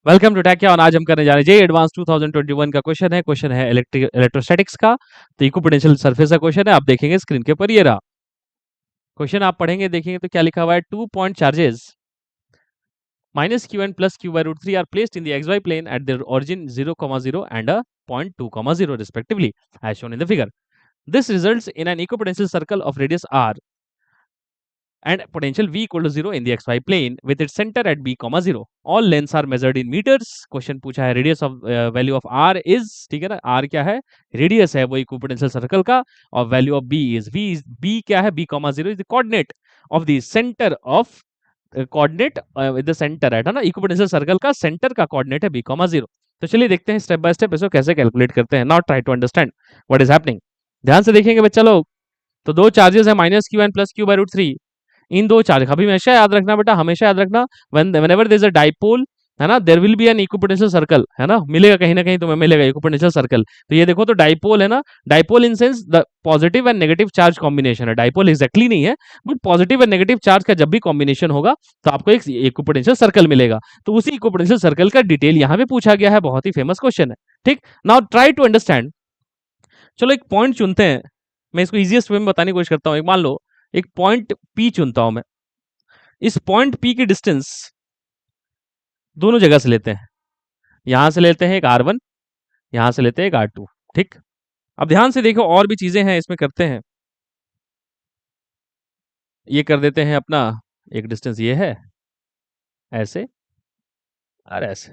Welcome to टैक। आज हम करने जा रहे हैं जे एडवांस 2021 का क्वेश्चन है इलेक्ट्रोस्टैटिक्स का। तो इक्वी पोटेंशियल सरफेस का क्वेश्चन है, आप देखेंगे स्क्रीन के ऊपर ये रहा क्वेश्चन। आप पढ़ेंगे देखेंगे तो क्या लिखा हुआ है, 2 point charges minus q and plus q by root 3 are placed in the xy plane at their origin 0,0 and a point 2,0 respectively as shown in the figure. This results in an equipotential circle of radius r and potential v equal to 0 in the xy plane with its center at b comma 0. All lengths are measured in meters. Question पूछा है radius of value of r is, ठीक है ना, r क्या है, radius है वो equipotential circle का, और value of b is b क्या है, b comma 0 is the coordinate of the centre of coordinate with the centre है ना, इक्विपोटेंशियल सर्कल का सेंटर का कोऑर्डिनेट है b comma 0. तो चलिए देखते हैं स्टेप बाय स्टेप इसको कैसे कैलकुलेट करते हैं. Now try to understand what is happening. ध्यान से देखेंगे बच्चा लोग. तो दो चार्जेस है minus Q and plus Q by root 3. इन दो चार्ज का भी हमेशा याद रखना बेटा, हमेशा याद रखना, whenever there is a dipole है ना, there will be an equipotential circle है ना, मिलेगा कहीं ना कहीं तुम्हें मिलेगा इक्विपोटेंशियल सर्कल. तो ये देखो, तो डाइपोल है ना, dipole in sense the positive and negative charge combination है. डाइपोल एग्जैक्टली नहीं है, but positive and negative charge का जब भी कॉम्बिनेशन होगा तो आपको एक इक्विपोटेंशियल सर्कल मिलेगा. तो उसी इक्विपोटेंशियल सर्कल का डिटेल यहाँ पे पूछा गया है. बहुत ही फेमस क्वेश्चन है. ठीक, नाउ ट्राई टू अंडरस्टैंड. चलो एक पॉइंट चुनते हैं, मैं इसको इजीएस्ट वे में बताने की कोशिश करता हूँ. एक मान लो एक पॉइंट पी चुनता हूं मैं. इस पॉइंट पी की डिस्टेंस दोनों जगह से लेते हैं. यहां से लेते हैं एक r1, यहां से लेते हैं एक r2. ठीक, अब ध्यान से देखो और भी चीजें हैं इसमें करते हैं. ये कर देते हैं अपना, एक डिस्टेंस ये है ऐसे और ऐसे,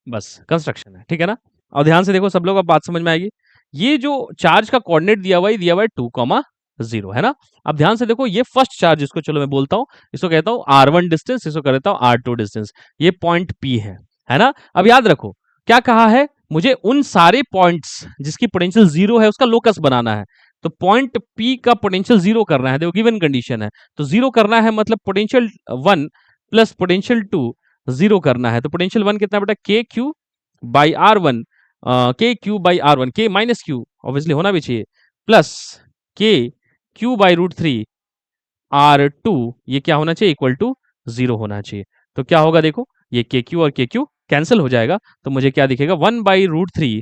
बस कंस्ट्रक्शन है. ठीक है ना. और ध्यान से देखो सब लोग, अब बात समझ में आएगी. ये जो चार्ज का कोऑर्डिनेट दिया हुआ है 2,0 है ना. अब ध्यान से देखो, ये फर्स्ट चार्ज, इसको चलो मैं बोलता हूं, इसको कहता हूं r1 डिस्टेंस, इसको कर देता हूं r2 डिस्टेंस. ये पॉइंट p है ना. अब याद रखो क्या कहा है, मुझे उन सारे पॉइंट्स जिसकी पोटेंशियल 0 है उसका लोकस बनाना है. तो पॉइंट p का पोटेंशियल 0 करना है, देखो गिवन कंडीशन है. तो 0 करना है मतलब पोटेंशियल 1 प्लस पोटेंशियल 2 0 करना है. तो पोटेंशियल 1 कितना बेटा, के क्यू बाई r1, के क्यू बाई r1, के माइनस क्यू ऑब्वियसली होना भी चाहिए, प्लस के क्यू बाई रूट 3 r2, ये क्या होना चाहिए, इक्वल टू 0 होना चाहिए. तो क्या होगा देखो, ये के क्यू और के क्यू कैंसिल हो जाएगा. तो मुझे क्या दिखेगा, 1 by root 3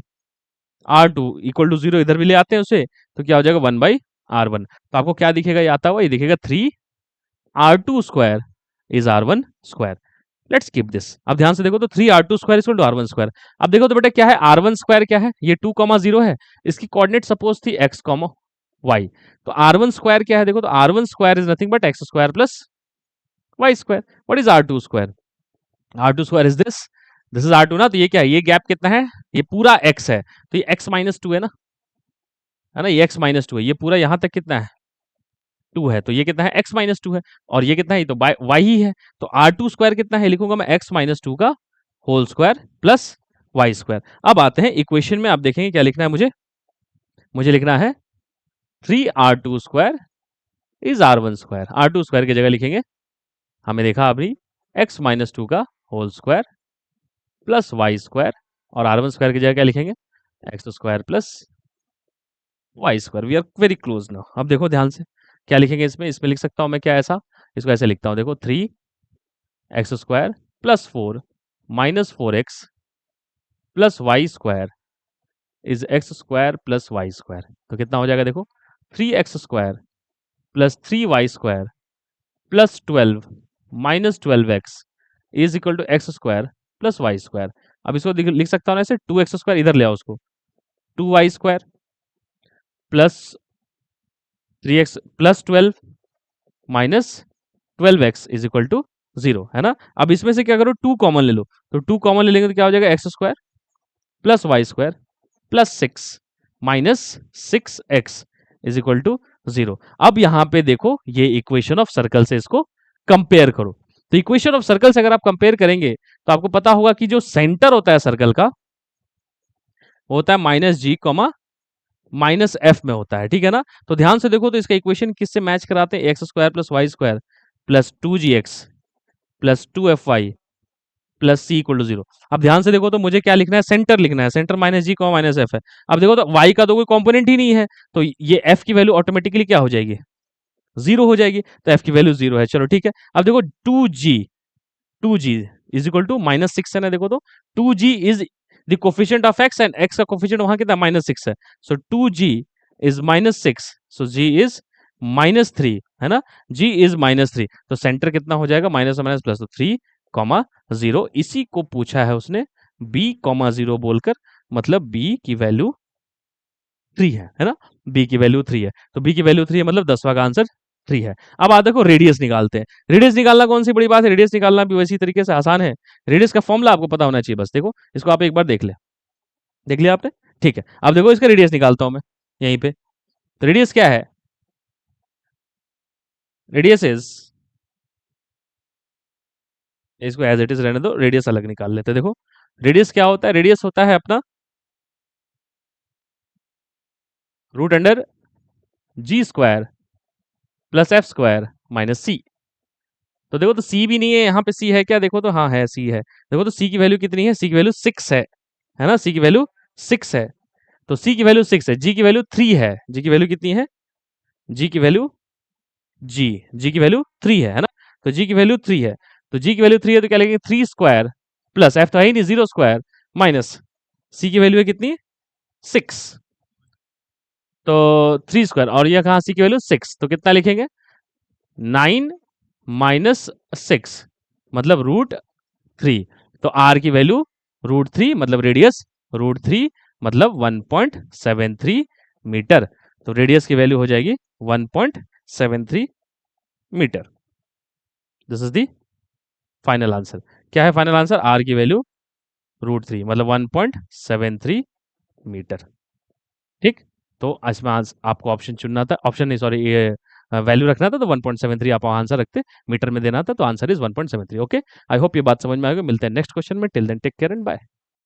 r2 equal to 0, इधर भी ले आते हैं उसे, तो क्या हो जाएगा 1 बाई r1. तो आपको क्या दिखेगा, ये आता हुआ, ये दिखेगा 3 r2 square is r1 square. Let's keep this. अब ध्यान से देखो, तो 3 r2 square equal to r1 square. अब देखो तो बेटा क्या है, r1 स्क्वायर क्या है, ये 2,0 है, इसकी कोऑर्डिनेट सपोज थी x, y. तो r1 स्क्वायर क्या है, देखो तो r1 square is nothing but x square plus y square. What is r2 square, r2 square is this is r2 ना. तो ये क्या है, ये गैप कितना है, ये पूरा x है, तो ये x माइनस 2 है ना, ये x माइनस 2 है, ये पूरा यहां तक कितना है 2 है, तो ये कितना है x माइनस 2 है, और ये कितना है, तो y ही है. तो r2 स्क्वायर कितना है, लिखूंगा मैं x माइनस 2 का whole square plus y square. अब आते हैं इक्वेशन में, आप देखेंगे क्या लिखना है मुझे लिखना है 3r2 square is r1 square. r2 square की जगह लिखेंगे, हमें देखा अभी, x माइनस 2 का whole square plus y square, और r1 स्क्वायर की जगह क्या लिखेंगे, x square plus y square. We are very close now. अब देखो ध्यान से क्या लिखेंगे इसमें लिख सकता हूं मैं क्या, ऐसा, इसको ऐसे लिखता हूं, देखो 3x square plus 4 minus 4x plus Y square is X square plus Y square. तो कितना हो जाएगा देखो, 3x square plus 3y square plus 12 minus 12x is equal to X square plus Y square. अब इसको लिख सकता हूँ ना ऐसे, 2x स्क्वायर इधर ले आओ उसको, 2y square plus 3x plus 12 minus 12x is equal to 0 है ना. अब इसमें से क्या करो, 2 कॉमन ले लो, तो 2 कॉमन ले लेंगे तो क्या हो जाएगा, x square plus Y square plus 6 minus 6x is equal to 0. अब यहां पे देखो, ये इक्वेशन ऑफ सर्कल से इसको कंपेयर करो. तो इक्वेशन ऑफ सर्कल से अगर आप कंपेयर करेंगे तो आपको पता होगा कि जो सेंटर होता है सर्कल का वो होता है माइनस जी कॉमा माइनस एफ में होता है. ठीक है ना. तो ध्यान से देखो, तो इसका इक्वेशन किससे मैच कराते हैं, x square plus Y square plus 2gx plus 2fy plus c equal to 0. अब ध्यान से देखो, तो मुझे क्या लिखना है, सेंटर लिखना है, सेंटर माइनस जी कॉमा माइनस एफ है. अब देखो तो y का तो कोई कंपोनेंट ही नहीं है, तो ये f की वैल्यू ऑटोमेटिकली क्या हो जाएगी, 0 हो जाएगी. तो f की वैल्यू 0 है. चलो ठीक है. अब देखो 2g इज इक्वल टू -6 है ना, देखो तो 2g is the coefficient of x and x का कोफिशिएंट वहां कितना -6 है, सो 2g is -6, so g is -3 है ना, g इज -3, तो सेंटर कितना हो जाएगा, माइनस माइनस प्लस, तो 3,0, इसी को पूछा है उसने b,0 बोलकर, मतलब b की वैल्यू 3 है ना, b की वैल्यू 3 है, तो b की वैल्यू 3 है मतलब 10वां का आंसर 3 है। अब आप देखो रेडियस निकालते हैं, रेडियस निकालना कौन सी बड़ी बात है, रेडियस निकालना भी वैसी तरीके से आसान है, रेडियस का फॉर्मूला आपको पता होना चाहिए, बस देखो इसको आप एक बार देख ले, देख लिया आपने, ठीक है, अब देखो इसका रेडियस निकालता हूं मैं यहीं पे, तो रेडियस क्या है, रेडियस इज, इसको एज इट इज रहने दो, रेडियस अलग निकाल लेते हैं, देखो रेडियस क्या होता है, रेडियस होता है अपना √under g² plus f² minus c, तो देखो तो c भी नहीं है यहाँ पे, c है क्या, देखो तो हाँ है, c है, देखो तो c की वैल्यू कितनी है, c की वैल्यू 6 है ना, c की वैल्यू 6 है, तो c की वैल्यू 6 है, g की वैल्यू 3 है, g की वैल्यू कितनी है, g की वैल्यू g की वैल्यू 3 है ना, तो g की वैल्यू 3 है, तो g की वैल्यू 3 है, तो क्या लिखेंगे 3² प्लस f तो है ही नहीं 0² माइनस c की वैल्यू है कितनी 6, तो 3² और यह कहाँ c की वैल्यू 6, तो कितना लिखेंगे 9 माइनस 6 मतलब √3, तो r की वैल्यू √3 मतलब रेडियस √3 मतलब 1.73 मीटर, तो रेडियस की वैल्यू हो जाएगी 1.73 metre, this is the final answer, क्या है फाइनल आंसर, r की वैल्यू √3 मतलब 1.73 मीटर, ठीक, तो इसमें आपको ऑप्शन चुनना था, ऑप्शन नहीं सॉरी, ये वैल्यू रखना था, तो 1.73 आप आंसर रखते, मीटर में देना था, तो answer is 1.73, okay, I hope ये बात समझ में आएगा, मिलते हैं नेक्स्ट क्वेश्चन में, till then take care and bye.